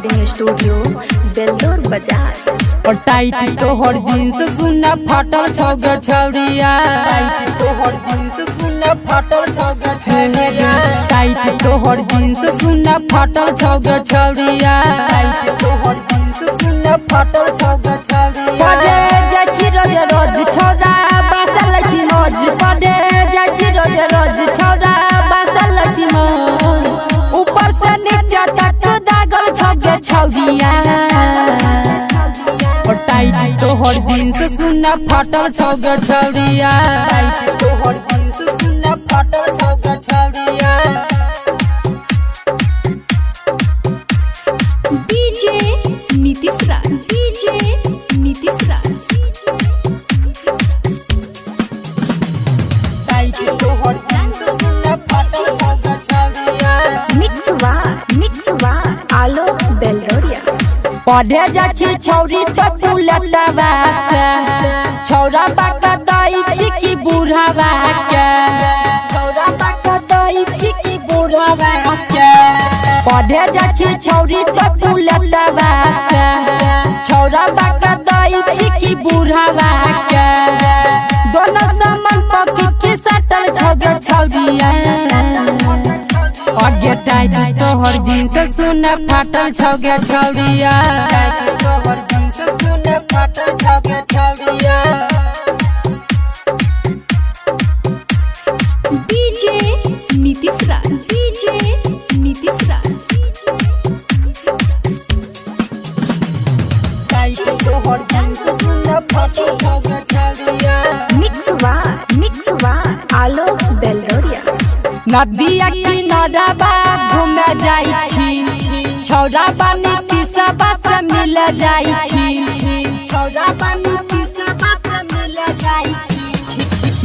Recording studio Vellore बाजार। और tight तोहर जींस सुनना फाटल छौगा छौरिया, टाइट तोहर जींस सुनना फाटल छौगा छौरिया, टाइट तोहर जींस सुनना फाटल छौगा छौरिया, टाइट तोहर जींस सुनना फाटल छौगा छौरिया। पढ़े जाछि रोज रोज छौरा बासल छी मौज, पढ़े जाछि रोज रोज छौरा बासल छी मौज, ऊपर से नीचे तक दागल छौगे छौरिया। और टाइट तोहर जींस सुनना फाटल छौगा छौरिया, टाइट तोहर जींस सुनना फाटल छौगा छौरिया। डीजे नीतीश राज, डीजे नीतीश राज। टाइट तोहर जींस सुनना फाटल छौगा छौरिया। मिक्स वार आलोक बेल्लोरिया। पढ़े जाछि छौरी तो बुलेटवा से, छौरा बाका दई छी की बूढ़ावा के, छौरा बाका दई छी की बूढ़ावा के। पढ़े जाछि छौरी तो बुलेटवा से, छौरा बाका दई छी की बूढ़ावा के। दोनों सामान पॉकेट के सटल छौगे छौरिया। आगे टाइट तोहर जींस सुनना फाटल छौगा छौरिया, टाइट तोहर जींस सुनना फाटल छौगा छौरिया। डीजे नीतीश राज, डीजे नीतीश राज। टाइट तोहर जींस सुनना फाटल छौगा छौरिया। मिक्स वार आलोक बेल्लोरिया। नदिया किनारबा घूमे जाई छी, छौरा बानी तीसबा से मिल जाई छी, छौरा बानी तीसबा से मिल जाई छी।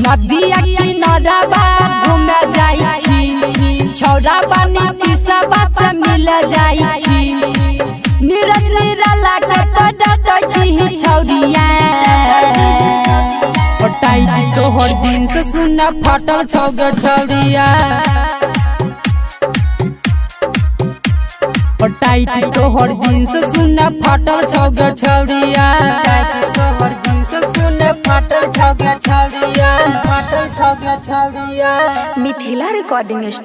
नदिया किनारबा घूमे जाई छी, छौरा बानी तीसबा से मिल जाई छी। नीरज निराला के तो डटै छी छौरिया। और टाइट तोहर जींस सुनना फाटल छौगा छौरिया, और टाइट तोहर जींस सुनना फाटल छौगा छौरिया, टाइट तोहर जींस सुनना फाटल छौगा छौरिया, फाटल छौगा छौरिया। Mithila recording studio